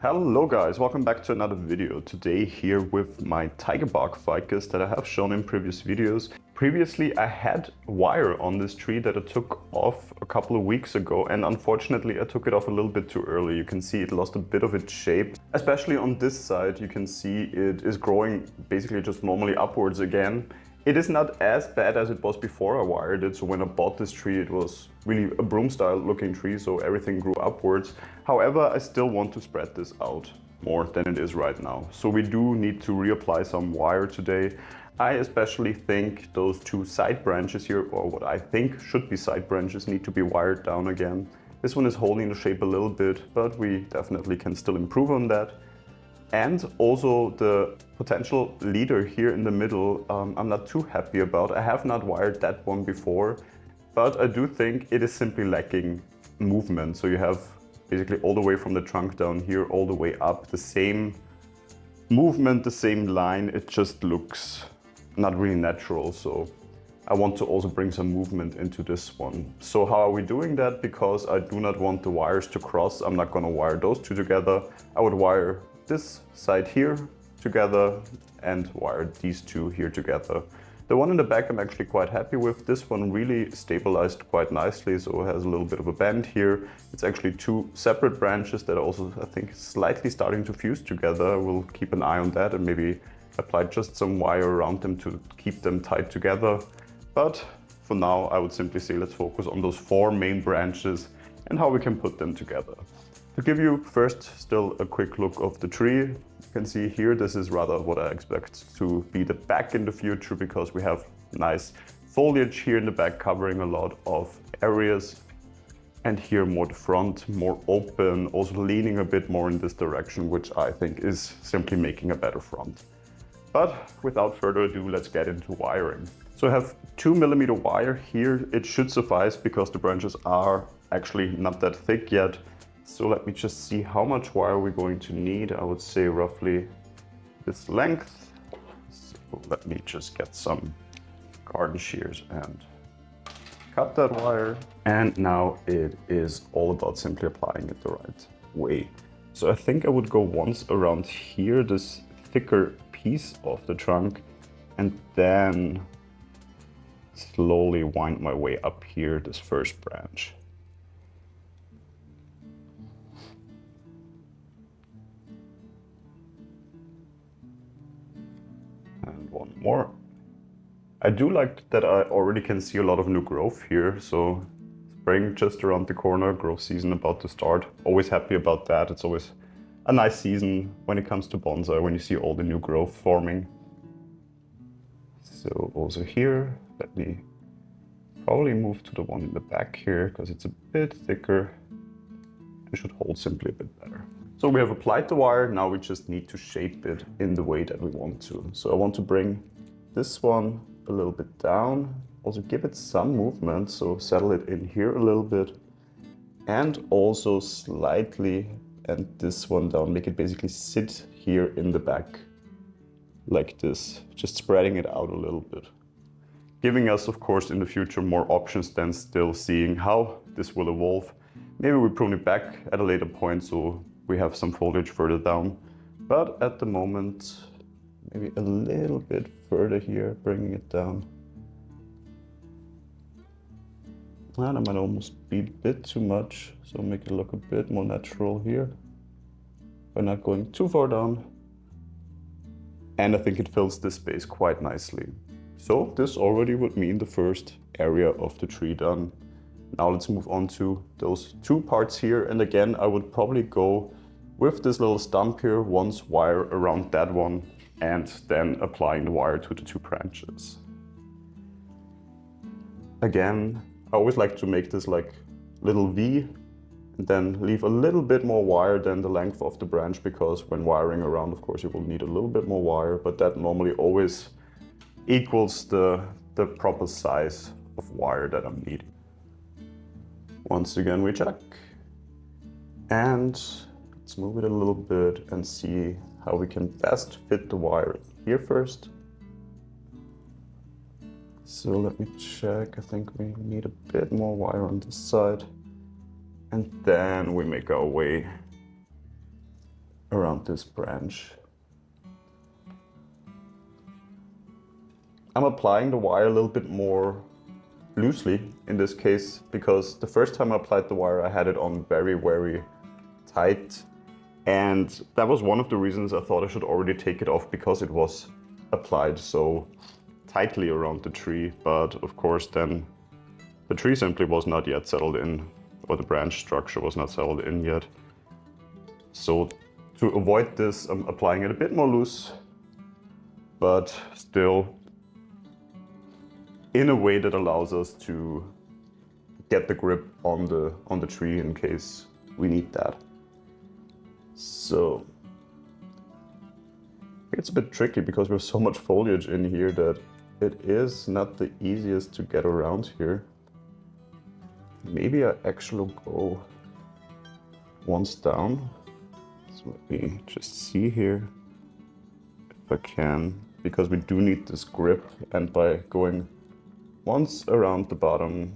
Hello guys, welcome back to another video. Today here with my tiger bark ficus that I have shown in previous videos. Previously I had wire on this tree that I took off a couple of weeks ago, and unfortunately I took it off a little bit too early. You can see it lost a bit of its shape. Especially on this side you can see it is growing basically just normally upwards again. It is not as bad as it was before I wired it, so when I bought this tree it was really a broom style looking tree, so everything grew upwards. However, I still want to spread this out more than it is right now. So we do need to reapply some wire today. I especially think those two side branches here, or what I think should be side branches, need to be wired down again. This one is holding the shape a little bit, but we definitely can still improve on that. And also the potential leader here in the middle, I'm not too happy about. I have not wired that one before, but I do think it is simply lacking movement. So you have basically all the way from the trunk down here, all the way up, the same movement, the same line. It just looks not really natural. So I want to also bring some movement into this one. So how are we doing that? Because I do not want the wires to cross, I'm not gonna wire those two together. I would wire this side here together and wire these two here together. The one in the back I'm actually quite happy with. This one really stabilized quite nicely, so it has a little bit of a bend here. It's actually two separate branches that are also, I think, slightly starting to fuse together. We'll keep an eye on that and maybe apply just some wire around them to keep them tied together. But for now, I would simply say let's focus on those four main branches and how we can put them together. To give you first still a quick look of the tree, you can see here this is rather what I expect to be the back in the future, because we have nice foliage here in the back covering a lot of areas, and here more the front, more open, also leaning a bit more in this direction, which I think is simply making a better front. But without further ado, let's get into wiring. So I have 2mm wire here. It should suffice because the branches are actually not that thick yet. So let me just see how much wire we're going to need. I would say roughly this length. So let me just get some garden shears and cut that wire. And now it is all about simply applying it the right way. So I think I would go once around here, this thicker piece of the trunk, and then slowly wind my way up here, this first branch. And one more. I do like that I already can see a lot of new growth here. So spring just around the corner, growth season about to start. Always happy about that. It's always a nice season when it comes to bonsai, when you see all the new growth forming. So also here, let me probably move to the one in the back here because it's a bit thicker. It should hold simply a bit better. So we have applied the wire, now we just need to shape it in the way that we want to. So I want to bring this one a little bit down, also give it some movement, so settle it in here a little bit, and also slightly and this one down, make it basically sit here in the back like this, just spreading it out a little bit. Giving us, of course, in the future more options than still seeing how this will evolve. Maybe we prune it back at a later point so we have some foliage further down. But at the moment, maybe a little bit further here, bringing it down. And that might almost be a bit too much, so make it look a bit more natural here. By not going too far down. And I think it fills this space quite nicely. So this already would mean the first area of the tree done. Now let's move on to those two parts here. And again, I would probably go with this little stump here, once wire around that one, and then applying the wire to the two branches. Again, I always like to make this like little V and then leave a little bit more wire than the length of the branch, because when wiring around, of course, you will need a little bit more wire, but that normally always equals the proper size of wire that I'm needing. Once again, we check. And let's move it a little bit and see how we can best fit the wire here first. So let me check. I think we need a bit more wire on this side. And then we make our way around this branch. I'm applying the wire a little bit more loosely in this case, because the first time I applied the wire I had it on very, very tight, and that was one of the reasons I thought I should already take it off, because it was applied so tightly around the tree. But of course then the tree simply was not yet settled in, or the branch structure was not settled in yet. So to avoid this, I'm applying it a bit more loose, but still in a way that allows us to get the grip on the tree in case we need that. So it's a bit tricky because there's so much foliage in here that it is not the easiest to get around here. Maybe I actually go once down. So let me just see here if I can, because we do need this grip, and by going once around the bottom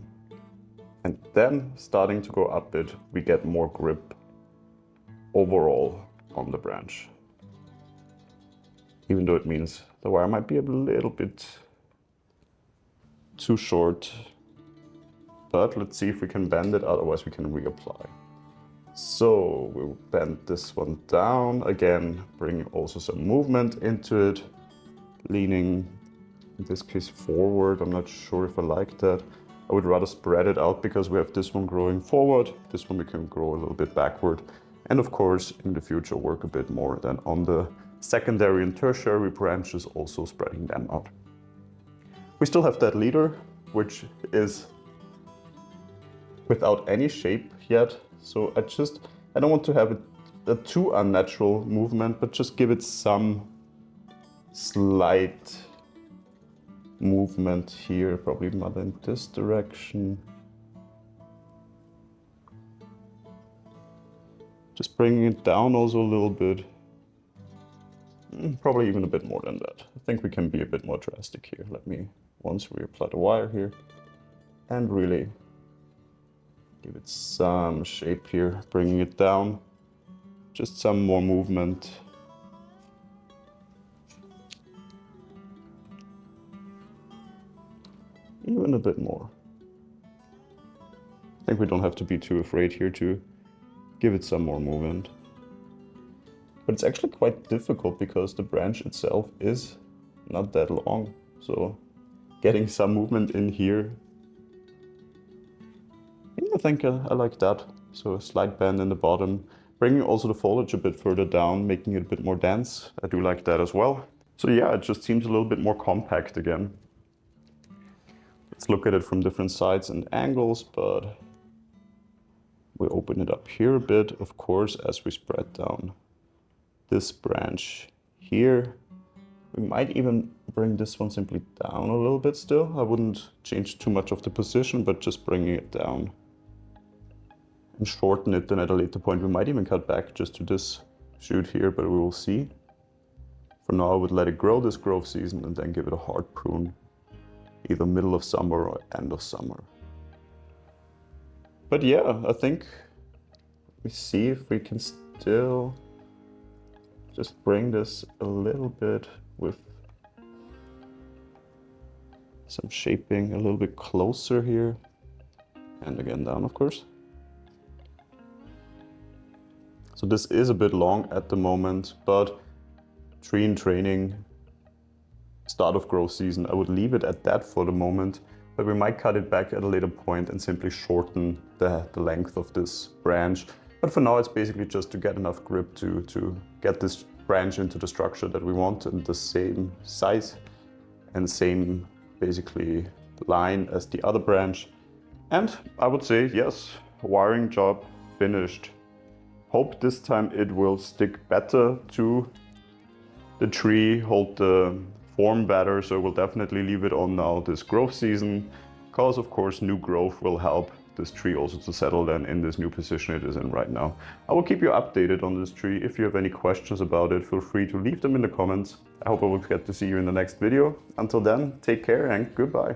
and then starting to go up it, we get more grip overall on the branch. Even though it means the wire might be a little bit too short, but let's see if we can bend it, otherwise we can reapply. So we'll bend this one down, again bring also some movement into it, leaning in this case forward. I'm not sure if I like that. I would rather spread it out, because we have this one growing forward, this one we can grow a little bit backward, and of course in the future work a bit more than on the secondary and tertiary branches, also spreading them out. We still have that leader, which is without any shape yet, so I don't want to have a too unnatural movement, but just give it some slight movement here, probably more in this direction. Just bringing it down also a little bit. Probably even a bit more than that. I think we can be a bit more drastic here. Let me once reapply the wire here and really give it some shape here, bringing it down. Just some more movement. Even a bit more. I think we don't have to be too afraid here to give it some more movement. But it's actually quite difficult because the branch itself is not that long. So getting some movement in here, I think I like that. So a slight bend in the bottom, bringing also the foliage a bit further down, making it a bit more dense. I do like that as well. So yeah, it just seems a little bit more compact again. Let's look at it from different sides and angles, but we open it up here a bit, of course, as we spread down this branch here. We might even bring this one simply down a little bit still. I wouldn't change too much of the position, but just bringing it down and shorten it. Then at a later point, we might even cut back just to this shoot here, but we will see. For now, I would let it grow this growth season and then give it a hard prune, either middle of summer or end of summer. But yeah, I think we see if we can still just bring this a little bit with some shaping a little bit closer here, and again down, of course. So this is a bit long at the moment, but tree in training, start of growth season, I would leave it at that for the moment, but we might cut it back at a later point and simply shorten the length of this branch. But for now, it's basically just to get enough grip to get this branch into the structure that we want, in the same size and same basically line as the other branch. And I would say, yes, wiring job finished. Hope this time it will stick better to the tree, hold the form better, so we'll definitely leave it on now this growth season, because of course new growth will help this tree also to settle then in this new position it is in right now. I will keep you updated on this tree. If you have any questions about it, feel free to leave them in the comments. I hope I will get to see you in the next video. Until then, take care and goodbye.